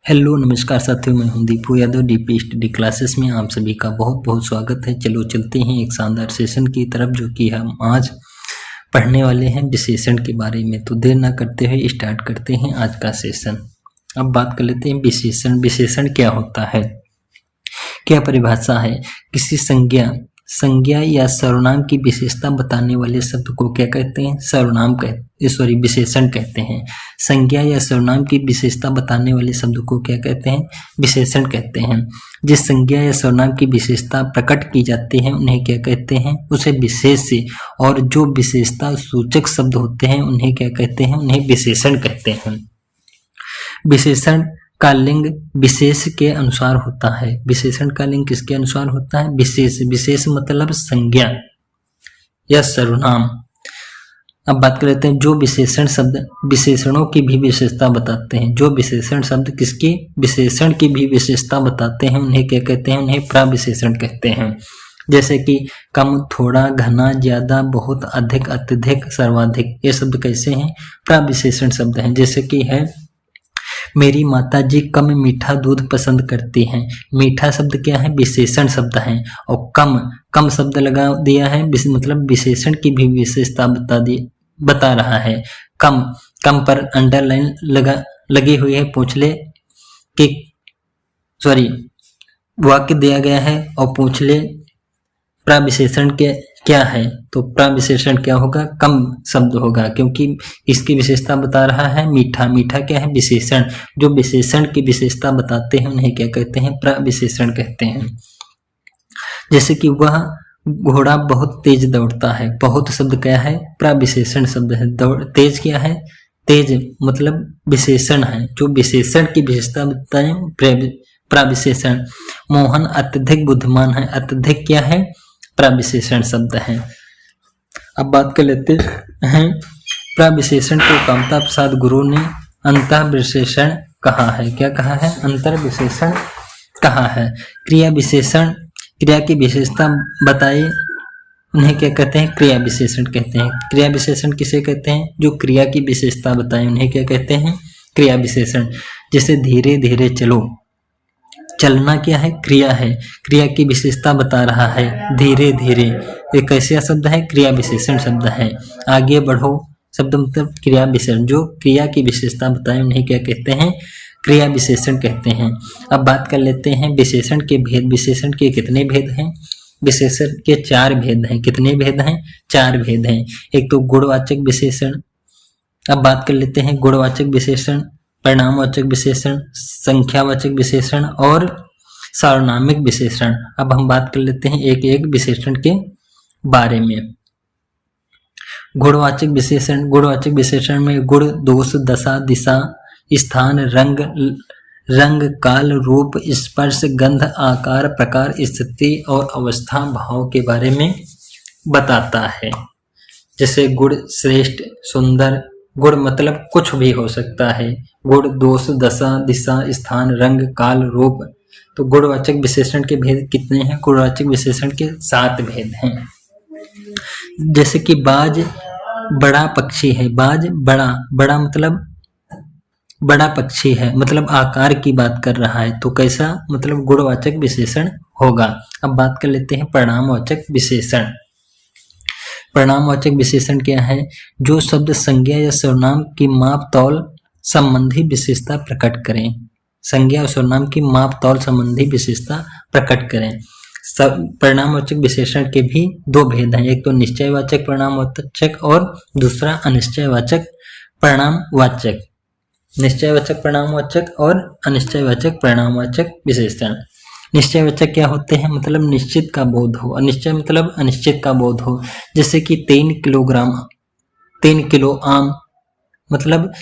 Hello नमस्कार साथियों, मैं हूं Deepu Yadav. DP study classes में आप सभी का बहुत बहुत स्वागत है। चलो चलते हैं एक शानदार सेशन की तरफ, जो कि हम आज पढ़ने वाले हैं विशेषण के बारे में। तो देर ना करते हुए स्टार्ट करते हैं आज का सेशन। अब बात कर लेते हैं विशेषण। विशेषण क्या होता है, क्या परिभाषा है? किसी संज्ञा या सर्वनाम की विशेषता बताने वाले शब्द को क्या कहते हैं? विशेषण कहते हैं। संज्ञा या सर्वनाम की विशेषता बताने वाले शब्द को क्या कहते हैं? विशेषण कहते हैं। जिस संज्ञा या सर्वनाम की विशेषता प्रकट की जाती है उन्हें क्या कहते हैं? उसे विशेष से। और जो विशेषता सूचक शब्द होते हैं उन्हें क्या कहते हैं? उन्हें विशेषण कहते हैं। विशेषण का लिंग विशेष के अनुसार होता है। विशेषण का लिंग किसके अनुसार होता है? विशेष। विशेष मतलब संज्ञा या सर्वनाम। अब बात कर लेते हैं जो विशेषण शब्द विशेषणों की भी विशेषता बताते हैं। जो विशेषण शब्द किसकी विशेषण की भी विशेषता बताते हैं उन्हें क्या कहते हैं? उन्हें प्रविशेषण कहते हैं। जैसे कि कम, थोड़ा, घना, ज्यादा, बहुत, अधिक, अत्यधिक, सर्वाधिक, ये शब्द कैसे हैं? प्रविशेषण शब्द हैं। जैसे कि है मेरी माताजी कम मीठा दूध पसंद करती हैं। मीठा शब्द क्या है? विशेषण शब्द है। और कम शब्द लगा दिया है, मतलब विशेषण की भी विशेषता बता रहा है। कम पर अंडरलाइन लगी हुई है। पूंछले कि वाक्य दिया गया है और पूंछले प्रविशेषण के क्या है? तो प्रविशेषण क्या होगा? कम शब्द होगा, क्योंकि इसकी विशेषता बता रहा है मीठा। मीठा क्या है? विशेषण। जो विशेषण की विशेषता बताते हैं उन्हें क्या कहते हैं? प्रविशेषण कहते हैं। जैसे कि वह घोड़ा बहुत तेज दौड़ता है। बहुत शब्द क्या है? प्रविशेषण शब्द है। तेज क्या है? तेज मतलब विशेषण है। जो विशेषण की विशेषता बताते हैं प्रविशेषण। मोहन अत्यधिक बुद्धिमान है। अत्यधिक क्या है? प्रविशेषण शब्द है। अब बात कर लेते हैं प्रविशेषण को कामता प्रसाद गुरु ने अंतःविशेषण कहा है। क्या कहा है? अंतर्विशेषण कहा है। क्रिया विशेषण, क्रिया की विशेषता बताए उन्हें क्या कहते हैं? क्रिया विशेषण कहते हैं। क्रिया विशेषण किसे कहते हैं? जो क्रिया की विशेषता बताए उन्हें क्या कहते हैं? क्रिया विशेषण। जैसे धीरे धीरे चलो, चलना क्या है? क्रिया है। क्रिया की विशेषता बता रहा है धीरे धीरे। एक कैसा शब्द है? क्रिया विशेषण शब्द है। आगे बढ़ो शब्द मतलब क्रिया विशेषण। जो क्रिया की विशेषता बताए उन्हें क्या कहते हैं? क्रिया विशेषण कहते हैं। अब बात कर लेते हैं विशेषण के भेद। विशेषण के कितने भेद हैं? विशेषण के 4 भेद हैं। कितने भेद हैं? 4 भेद हैं। एक तो गुणवाचक विशेषण। अब बात कर लेते हैं गुणवाचक विशेषण, परिणामवाचक विशेषण, संख्यावाचक विशेषण और सार्वनामिक विशेषण। अब हम बात कर लेते हैं एक एक विशेषण के बारे में। गुणवाचक विशेषण। गुणवाचक विशेषण में गुण, दोष, दशा, दिशा, स्थान, रंग, काल, रूप, स्पर्श, गंध, आकार, प्रकार, स्थिति और अवस्था, भाव के बारे में बताता है। जैसे गुण श्रेष्ठ, सुंदर। गुण मतलब कुछ भी हो सकता है। गुण, दोष, दशा, दिशा, स्थान, रंग, काल, रूप। तो गुणवाचक विशेषण के भेद कितने हैं? गुणवाचक विशेषण के 7 भेद हैं। जैसे कि बाज बड़ा पक्षी है। बाज बड़ा मतलब बड़ा पक्षी है, मतलब आकार की बात कर रहा है। तो कैसा? मतलब गुणवाचक विशेषण होगा। अब बात कर लेते हैं परिणामवाचक विशेषण। परिणामवाचक विशेषण क्या है? जो शब्द संज्ञा या सर्वनाम की माप तौल संबंधी विशेषता प्रकट करें। संज्ञा और सर्वनाम की माप तौल संबंधी विशेषता प्रकट करें। परिणामवाचक विशेषण के भी 2 भेद हैं। एक तो निश्चयवाचक परिणामवाचक और दूसरा अनिश्चयवाचक परिणामवाचक। निश्चयवाचक परिणामवाचक और अनिश्चयवाचक परिणामवाचक विशेषण। निश्चयवाचक क्या होते हैं? मतलब निश्चित का बोध हो। अनिश्चय मतलब अनिश्चित का बोध हो। जैसे कि 3 किलो आम, मतलब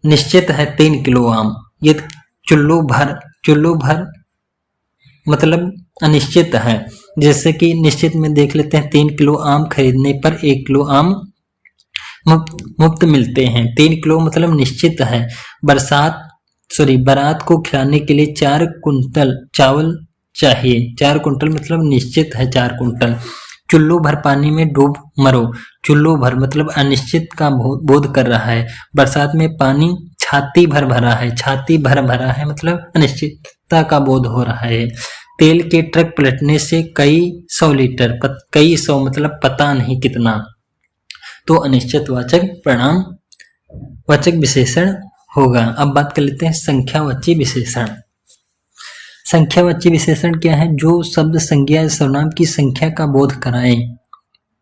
निश्चित है 3 किलो आम। ये चुल्लू भर मतलब अनिश्चित है। जैसे कि निश्चित में देख लेते हैं 3 किलो आम खरीदने पर 1 किलो आम मुफ्त मिलते हैं। 3 किलो मतलब निश्चित है। बारात को खिलाने के लिए 4 कुंटल चावल चाहिए। 4 कुंटल मतलब निश्चित है 4 कुंटल। चुल्लू भर पानी में डूब मरो। चुल्लू भर मतलब अनिश्चित का बोध कर रहा है। बरसात में पानी छाती भर भरा है, छाती भर भरा है मतलब अनिश्चितता का बोध हो रहा है। तेल के ट्रक पलटने से कई सौ लीटर, कई सौ मतलब पता नहीं कितना, तो अनिश्चितवाचक परिणाम वाचक विशेषण होगा। अब बात कर लेते हैं संख्यावाची विशेषण। संख्यावाची विशेषण क्या है? जो शब्द संज्ञा या सर्वनाम की संख्या का बोध कराए,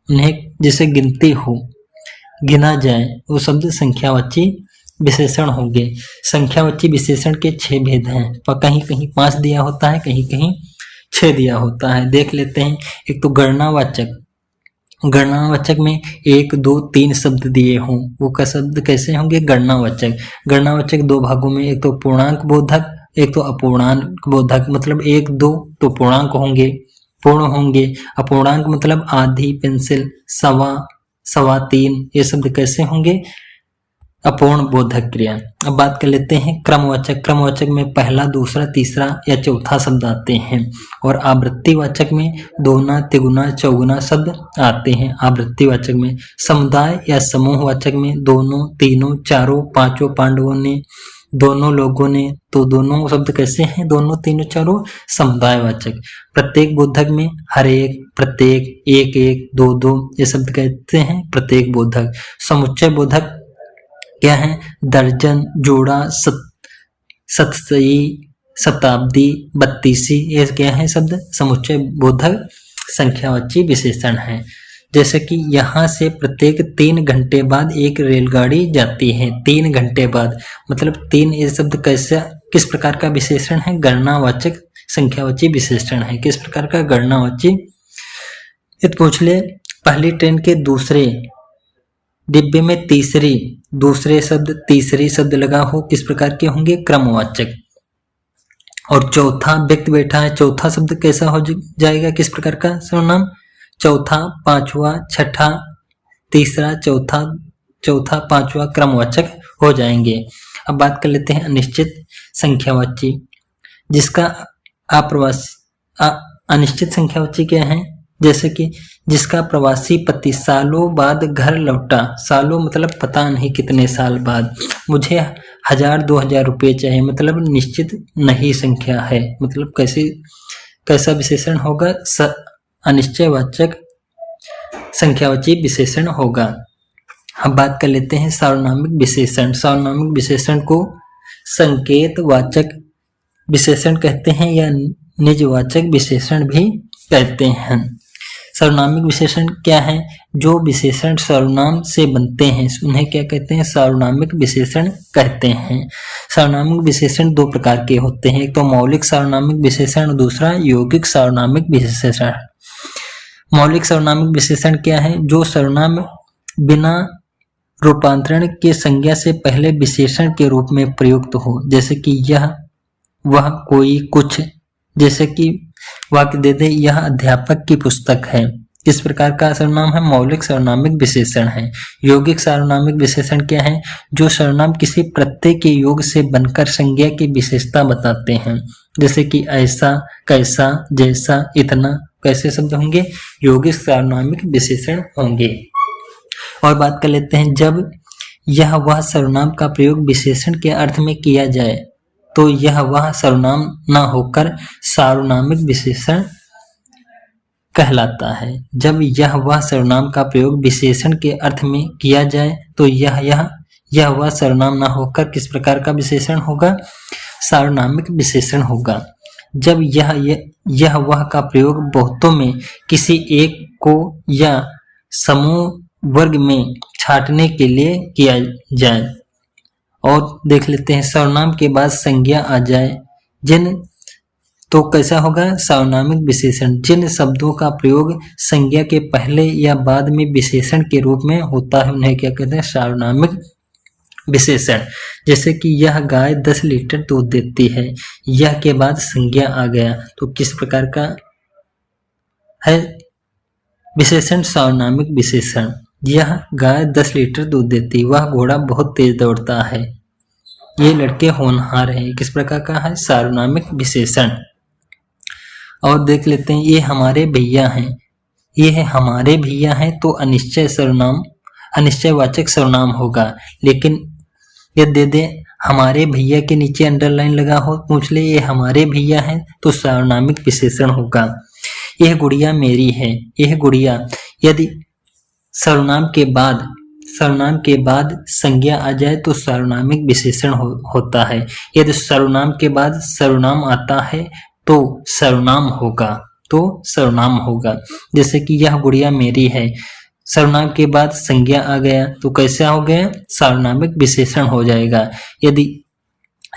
उन्हें जैसे गिनती हो, गिना जाए, वो शब्द संख्यावाची विशेषण होंगे। संख्यावाची विशेषण के 6 भेद हैं, पर कहीं कहीं 5 दिया होता है, कहीं कहीं 6 दिया होता है। देख लेते हैं। एक तो गणनावाचक, गणनावाचक में 1, 2, 3 शब्द दिए हों, वो का शब्द कैसे होंगे? गणनावाचक। गणनावाचक 2 भागों में, एक तो पूर्णांक बोधक, एक तो अपूर्णांक बोधक। मतलब 1, 2 तो पूर्णांक होंगे, पूर्ण होंगे। अपूर्णांक मतलब आधी, पेंसिल, सवा, सवा 3, ये शब्द कैसे होंगे? अपूर्ण बोधक क्रिया। अब बात कर लेते हैं क्रमवाचक। क्रमवाचक में पहला, दूसरा, तीसरा या चौथा शब्द आते हैं। और आवृत्तिवाचक में दोगुना, तिगुना, चौगुना शब्द आते हैं आवृत्तिवाचक में। समुदाय या समूहवाचक में दोनों, तीनों, चारों, पांचों, पांडवों ने, दोनों लोगों ने, तो दोनों शब्द कैसे हैं? दोनों, तीनों, चारों समुदायवाचक। प्रत्येक बोधक में हर एक, प्रत्येक, एक एक, दो दो, ये शब्द कहते हैं प्रत्येक बोधक। समुच्चय बोधक क्या है? दर्जन, जोड़ा, सतसई, शताब्दी, बत्तीसी, ये क्या है शब्द? समुच्चय बोधक संख्यावाची विशेषण है। जैसे कि यहाँ से प्रत्येक 3 घंटे बाद एक रेलगाड़ी जाती है। 3 घंटे बाद मतलब 3, ये शब्द कैसा, किस प्रकार का विशेषण है? गणनावाचक संख्यावाची विशेषण है। किस प्रकार का? गणनावाची। ये पूछ ले, पहली ट्रेन के दूसरे डिब्बे में तीसरी, दूसरे शब्द, तीसरी शब्द लगा हो, किस प्रकार के होंगे? क्रमवाचक। और चौथा व्यक्ति बैठा है, चौथा शब्द कैसा हो जाएगा? किस प्रकार का सर्वनाम? चौथा, पांचवा, छठा, तीसरा, चौथा, चौथा, पांचवा क्रमवाचक हो जाएंगे। अब बात कर लेते हैं अनिश्चित संख्यावाची, जिसका अप्रवासी, अनिश्चित संख्यावाची क्या है? जैसे कि जिसका प्रवासी पति सालों बाद घर लौटा, सालों मतलब पता नहीं कितने साल बाद, मुझे 1000-2000 रुपये चाहिए, मतलब निश्चित नहीं संख्या है, मतलब कैसा विशेषण होगा? अनिश्चयवाचक संख्यावाची विशेषण होगा। हम बात कर लेते हैं सार्वनामिक विशेषण। सार्वनामिक विशेषण को संकेतवाचक विशेषण कहते हैं या निजवाचक विशेषण भी कहते हैं। सार्वनामिक विशेषण क्या है? जो विशेषण सर्वनाम से बनते हैं उन्हें क्या कहते हैं? सार्वनामिक विशेषण कहते हैं। सार्वनामिक विशेषण 2 प्रकार के होते हैं, एक तो मौलिक सार्वनामिक विशेषण और दूसरा यौगिक सार्वनामिक विशेषण। मौलिक सार्वनामिक विशेषण क्या है? जो सर्वनाम बिना रूपांतरण के संज्ञा से पहले विशेषण के रूप में प्रयुक्त हो, जैसे कि यह, वह, कोई, कुछ। जैसे कि वाक्य दे दे, यह अध्यापक की पुस्तक है, किस प्रकार का सर्वनाम है? मौलिक सार्वनामिक विशेषण है। यौगिक सार्वनामिक विशेषण क्या है? जो सर्वनाम किसी प्रत्यय के योग से बनकर संज्ञा की विशेषता बताते हैं, जैसे कि ऐसा, कैसा, जैसा, इतना, कैसे शब्द होंगे? यौगिक सार्वनामिक विशेषण होंगे। और बात कर लेते हैं, जब यह वह सर्वनाम का प्रयोग विशेषण के अर्थ में किया जाए तो यह वह सर्वनाम न होकर सार्वनामिक विशेषण कहलाता है। जब यह वह सर्वनाम का प्रयोग विशेषण के अर्थ में किया जाए तो यह वह सर्वनाम न होकर किस प्रकार का विशेषण होगा? सार्वनामिक विशेषण होगा। जब यह वह का प्रयोग बहुतों में किसी एक को या समूह वर्ग में छांटने के लिए किया जाए। और देख लेते हैं, सर्वनाम के बाद संज्ञा आ जाए जिन, तो कैसा होगा? सार्वनामिक विशेषण। जिन शब्दों का प्रयोग संज्ञा के पहले या बाद में विशेषण के रूप में होता है उन्हें क्या कहते हैं? सार्वनामिक विशेषण। जैसे कि यह गाय 10 लीटर दूध देती है, यह के बाद संज्ञा आ गया तो किस प्रकार का है विशेषण? सार्वनामिक विशेषण। यह गाय 10 लीटर दूध देती, वह घोड़ा बहुत तेज दौड़ता है, ये लड़के होनहार हैं, किस प्रकार का है? सार्वनामिक विशेषण। और देख लेते हैं, ये हमारे भैया हैं, ये है हमारे भैया हैं, तो अनिश्चय सर्वनाम, अनिश्चयवाचक सर्वनाम होगा। लेकिन ये दे दे हमारे भैया के नीचे अंडरलाइन लगा हो, पूछ ले ये हमारे भैया हैं तो सार्वनामिक विशेषण होगा। यह गुड़िया मेरी है, यह गुड़िया, यदि सर्वनाम के बाद संज्ञा आ जाए तो सार्वनामिक विशेषण होता है। यदि सर्वनाम के बाद सर्वनाम आता है तो सर्वनाम होगा। जैसे कि यह गुड़िया मेरी है, सर्वनाम के बाद संज्ञा आ गया तो कैसा हो गया, सार्वनामिक विशेषण हो जाएगा। यदि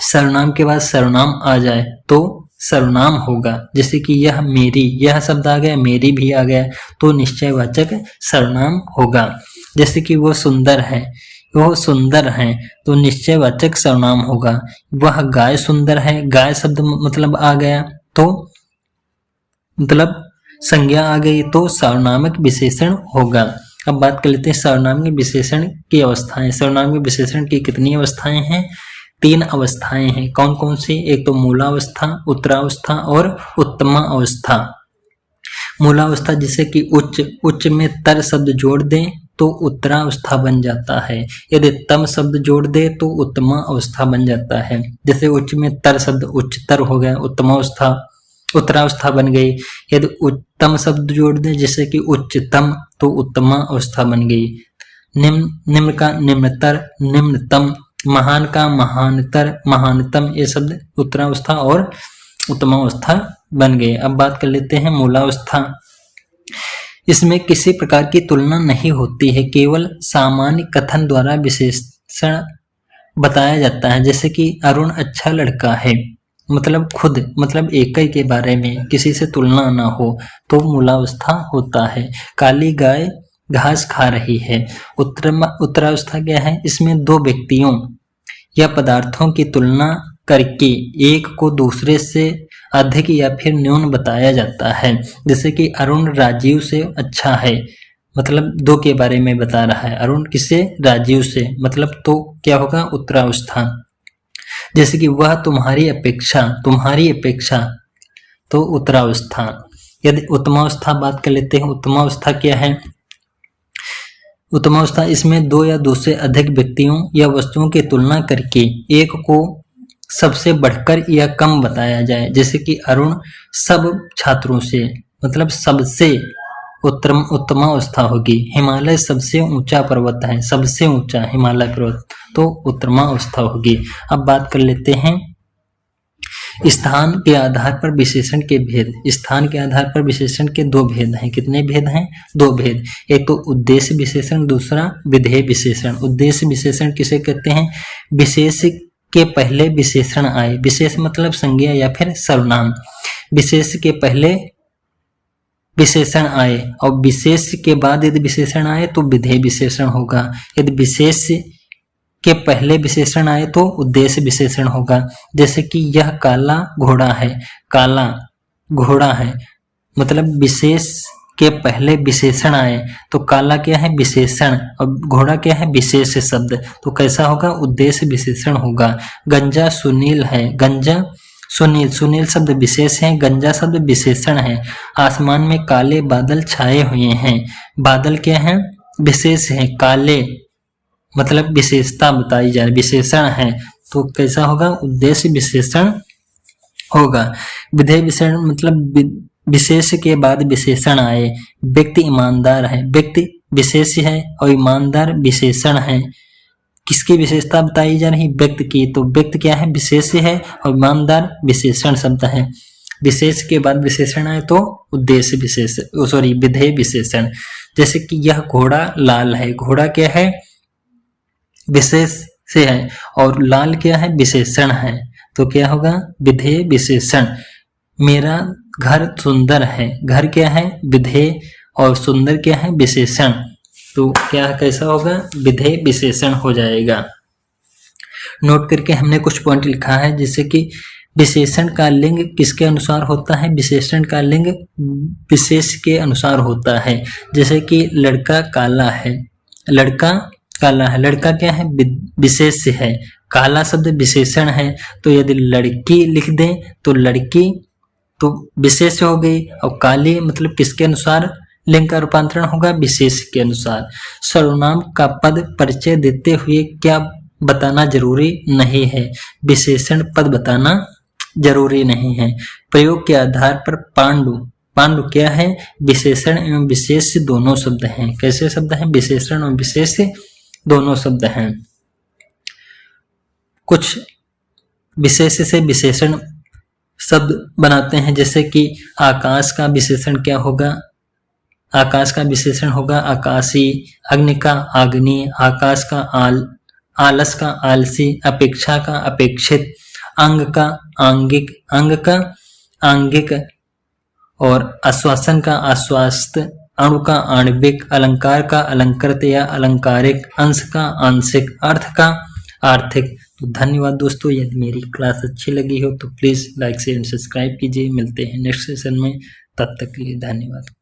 सर्वनाम के बाद सर्वनाम आ जाए तो सर्वनाम होगा। जैसे कि यह मेरी, यह शब्द आ गया, मेरी भी आ गया तो निश्चयवाचक सर्वनाम होगा। जैसे कि वो सुंदर है तो निश्चयवाचक सर्वनाम होगा। वह गाय सुंदर है, गाय शब्द मतलब आ गया तो मतलब संज्ञा आ गई तो सार्वनामिक विशेषण होगा। अब बात कर लेते हैं सर्वनामिक विशेषण की अवस्थाएं। सर्वनामिक विशेषण की कितनी अवस्थाएं हैं, 3 अवस्थाएं हैं। कौन कौन सी, एक तो मूलावस्था, उत्तरावस्था और उत्तमा अवस्था। मूलावस्था जैसे कि उच्च में तर शब्द जोड़ दें तो उत्तरावस्था बन जाता है। यदि तम शब्द जोड़ दे तो उत्तमा अवस्था बन जाता है। जैसे उच्च में तर शब्द उच्चतर हो गया, उत्तरावस्था बन गई। यदि उत्तम शब्द जोड़ दे जैसे कि उच्चतम तो उत्तमा अवस्था बन गई। निम्न का निम्नतर, निम्नतम, महान का महानतर, महानतम, ये शब्द उत्तरावस्था और उत्तमावस्था बन गए। अब बात कर लेते हैं मूलावस्था। इसमें किसी प्रकार की तुलना नहीं होती है, केवल सामान्य कथन द्वारा विशेषण बताया जाता है। जैसे कि अरुण अच्छा लड़का है, मतलब एक ही के बारे में किसी से तुलना ना हो तो मूलावस्था होता है। काली गाय घास खा रही है, उत्तरावस्था क्या है, इसमें 2 व्यक्तियों या पदार्थों की तुलना करके एक को दूसरे से अधिक या फिर न्यून बताया जाता है। जैसे कि अरुण राजीव से अच्छा है, मतलब 2 के बारे में बता रहा है। अरुण किससे, राजीव से, मतलब तो क्या होगा, उत्तरावस्था। जैसे कि वह तुम्हारी अपेक्षा तो उत्तरावस्था। यदि उत्तमावस्था बात कर लेते हैं, उत्तमावस्था क्या है, उत्तमावस्था इसमें 2 या 2 से अधिक व्यक्तियों या वस्तुओं की तुलना करके एक को सबसे बढ़कर या कम बताया जाए। जैसे कि अरुण सब छात्रों से, मतलब सबसे उत्तमावस्था होगी। हिमालय सबसे ऊंचा पर्वत है, सबसे ऊंचा हिमालय पर्वत तो उत्तमावस्था होगी। अब बात कर लेते हैं स्थान के आधार पर विशेषण के भेद। स्थान के आधार पर विशेषण के 2 भेद हैं। कितने भेद हैं, 2 भेद। एक तो उद्देश्य विशेषण, दूसरा विधेय विशेषण। उद्देश्य विशेषण किसे कहते हैं, विशेष के पहले विशेषण आए, विशेष मतलब संज्ञा या फिर सर्वनाम, विशेष के पहले विशेषण आए और विशेष के बाद यदि विशेषण आए तो विधेय विशेषण होगा। यदि विशेष के पहले विशेषण आए तो उद्देश्य विशेषण होगा। जैसे कि यह काला घोड़ा है, काला घोड़ा है, मतलब विशेष के पहले विशेषण आए तो काला क्या है, विशेषण, और घोड़ा क्या है, विशेष शब्द, तो कैसा होगा, उद्देश्य विशेषण होगा। गंजा सुनील है, गंजा सुनील, सुनील शब्द विशेष है, गंजा शब्द विशेषण है। आसमान में काले बादल छाए हुए हैं, बादल क्या है, विशेष है, काले मतलब विशेषता बताई जा रही, विशेषण है तो कैसा होगा, उद्देश्य विशेषण होगा। विधेय विशेषण मतलब विशेष के बाद विशेषण आए। व्यक्ति ईमानदार है, व्यक्ति विशेष है और ईमानदार विशेषण है। किसकी विशेषता बताई जा रही, व्यक्ति की, तो व्यक्ति क्या है, विशेष है और ईमानदार विशेषण शब्द है। विशेष के बाद विशेषण आए तो उद्देश्य विशेष, विधेय विशेषण। जैसे कि यह घोड़ा लाल है, घोड़ा क्या है, विशेष से है और लाल क्या है, विशेषण है तो क्या होगा, विधेय विशेषण। मेरा घर सुंदर है, घर क्या है, विधेय, और सुंदर क्या है, विशेषण, तो क्या कैसा होगा, विधेय विशेषण हो जाएगा। नोट करके हमने कुछ पॉइंट लिखा है, जैसे कि विशेषण का लिंग किसके अनुसार होता है, विशेषण का लिंग विशेष के अनुसार होता है। जैसे कि लड़का काला है, लड़का काला है, लड़का क्या है, विशेष है, काला शब्द विशेषण है, तो यदि लड़की लिख दें तो लड़की तो विशेष हो गई और काली मतलब किसके अनुसार लिंग का रूपांतरण होगा, विशेष के अनुसार। सर्वनाम का पद परिचय देते हुए क्या बताना जरूरी नहीं है, विशेषण पद बताना जरूरी नहीं है। प्रयोग के आधार पर पांडु, पांडु क्या है, विशेषण एवं विशेष दोनों शब्द हैं। कैसे शब्द हैं, विशेषण और विशेष दोनों शब्द हैं। कुछ विशेष से विशेषण शब्द बनाते हैं, जैसे कि आकाश का विशेषण क्या होगा, आकाश का विशेषण होगा आकाशी, अग्नि का आग्नि, आकाश का आलस का आलसी, अपेक्षा का अपेक्षित, अंग का आंगिक, अंग का आंगिक, और आश्वासन का आश्वास्त, अणु का आणविक, अलंकार का अलंकृत या अलंकारिक, अंश का आंशिक, अर्थ का आर्थिक। तो धन्यवाद दोस्तों, यदि मेरी क्लास अच्छी लगी हो तो please like share and subscribe कीजिए। मिलते हैं नेक्स्ट सेशन में, तब तक के लिए धन्यवाद।